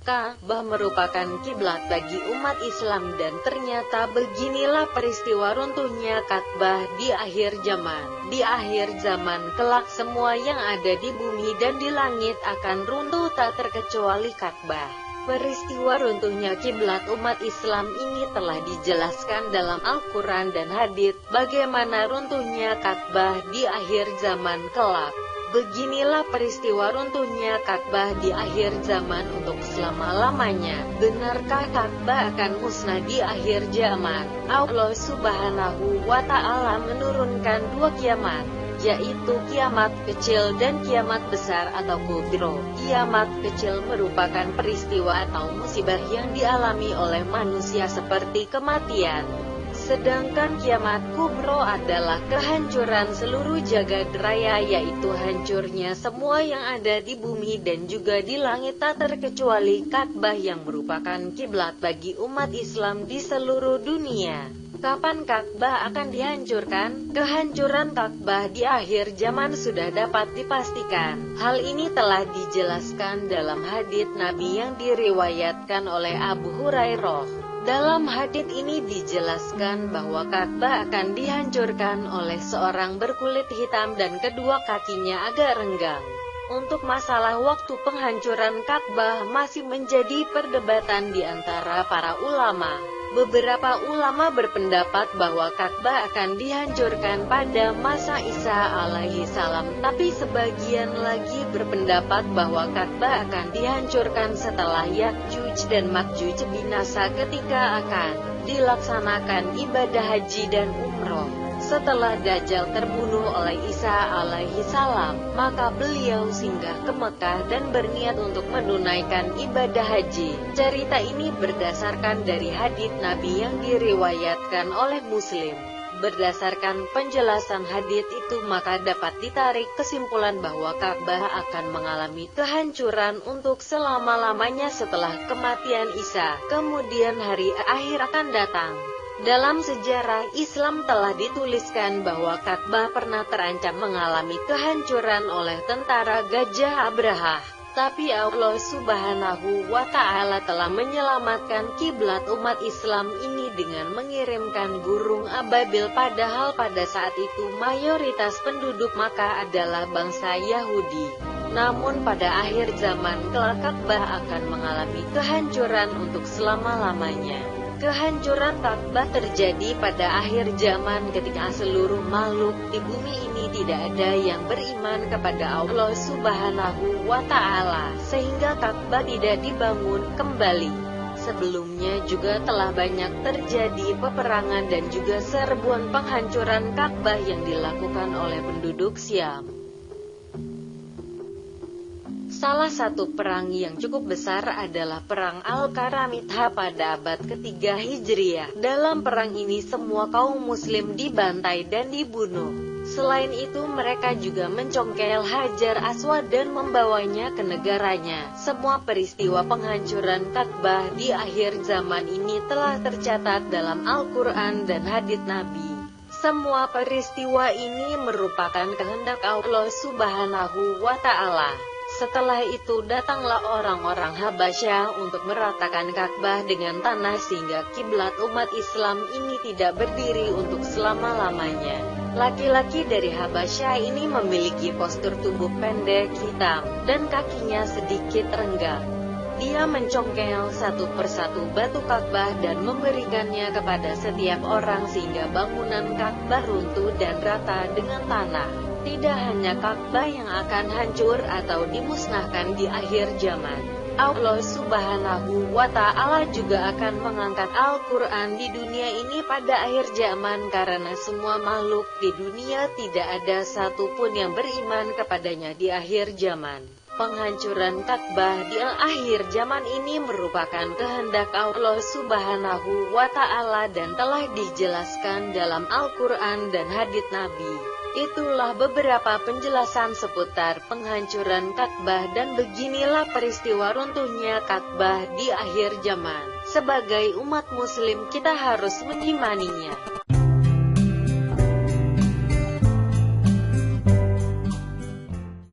Ka'bah merupakan kiblat bagi umat Islam dan ternyata beginilah peristiwa runtuhnya Ka'bah di akhir zaman. Di akhir zaman kelak semua yang ada di bumi dan di langit akan runtuh tak terkecuali Ka'bah. Peristiwa runtuhnya kiblat umat Islam ini telah dijelaskan dalam Al-Quran dan hadits, bagaimana runtuhnya Ka'bah di akhir zaman kelak. Beginilah peristiwa runtuhnya Ka'bah di akhir zaman untuk selama-lamanya. Benarkah Ka'bah akan musnah di akhir zaman? Allah Subhanahu wa Ta'ala menurunkan dua kiamat, yaitu kiamat kecil dan kiamat besar atau kubro. Kiamat kecil merupakan peristiwa atau musibah yang dialami oleh manusia seperti kematian. Sedangkan kiamat kubro adalah kehancuran seluruh jagad raya, yaitu hancurnya semua yang ada di bumi dan juga di langit tak terkecuali Ka'bah yang merupakan kiblat bagi umat Islam di seluruh dunia. Kapan Ka'bah akan dihancurkan? Kehancuran Ka'bah di akhir zaman sudah dapat dipastikan. Hal ini telah dijelaskan dalam hadits Nabi yang diriwayatkan oleh Abu Hurairah. Dalam hadits ini dijelaskan bahwa Ka'bah akan dihancurkan oleh seorang berkulit hitam dan kedua kakinya agak renggang. Untuk masalah waktu penghancuran Ka'bah masih menjadi perdebatan di antara para ulama. Beberapa ulama berpendapat bahwa Ka'bah akan dihancurkan pada masa Isa alaihi salam, tapi sebagian lagi berpendapat bahwa Ka'bah akan dihancurkan setelah Ya'juj dan Ma'juj binasa ketika akan dilaksanakan ibadah haji dan umroh. Setelah Dajjal terbunuh oleh Isa alaihi salam, maka beliau singgah ke Mekah dan berniat untuk menunaikan ibadah haji. Cerita ini berdasarkan dari hadits Nabi yang diriwayatkan oleh Muslim. Berdasarkan penjelasan hadits itu maka dapat ditarik kesimpulan bahwa Ka'bah akan mengalami kehancuran untuk selama-lamanya setelah kematian Isa. Kemudian hari akhir akan datang. Dalam sejarah Islam telah dituliskan bahwa Ka'bah pernah terancam mengalami kehancuran oleh tentara Gajah Abraha. Tapi Allah Subhanahu wa Ta'ala telah menyelamatkan kiblat umat Islam ini dengan mengirimkan burung ababil, padahal pada saat itu mayoritas penduduk Makkah adalah bangsa Yahudi. Namun pada akhir zaman kelak Ka'bah akan mengalami kehancuran untuk selama-lamanya. Kehancuran Ka'bah terjadi pada akhir zaman ketika seluruh makhluk di bumi ini tidak ada yang beriman kepada Allah Subhanahu wa Ta'ala, sehingga Ka'bah tidak dibangun kembali. Sebelumnya juga telah banyak terjadi peperangan dan juga serbuan penghancuran Ka'bah yang dilakukan oleh penduduk Syam. Salah satu perang yang cukup besar adalah Perang Al-Qaramitha pada abad ketiga Hijriah. Dalam perang ini semua kaum muslim dibantai dan dibunuh. Selain itu mereka juga mencongkel Hajar Aswad dan membawanya ke negaranya. Semua peristiwa penghancuran Ka'bah di akhir zaman ini telah tercatat dalam Al-Quran dan hadits Nabi. Semua peristiwa ini merupakan kehendak Allah Subhanahu wa Ta'ala. Setelah itu datanglah orang-orang Habasyah untuk meratakan Ka'bah dengan tanah sehingga kiblat umat Islam ini tidak berdiri untuk selama-lamanya. Laki-laki dari Habasyah ini memiliki postur tubuh pendek hitam dan kakinya sedikit renggang. Dia mencongkel satu persatu batu Ka'bah dan memberikannya kepada setiap orang sehingga bangunan Ka'bah runtuh dan rata dengan tanah. Tidak hanya Ka'bah yang akan hancur atau dimusnahkan di akhir zaman. Allah Subhanahu wa Ta'ala juga akan mengangkat Al-Quran di dunia ini pada akhir zaman karena semua makhluk di dunia tidak ada satupun yang beriman kepadanya di akhir zaman. Penghancuran Ka'bah di akhir zaman ini merupakan kehendak Allah Subhanahu wa Ta'ala dan telah dijelaskan dalam Al-Quran dan hadits Nabi. Itulah beberapa penjelasan seputar penghancuran Ka'bah dan beginilah peristiwa runtuhnya Ka'bah di akhir zaman. Sebagai umat muslim kita harus mengimaninya.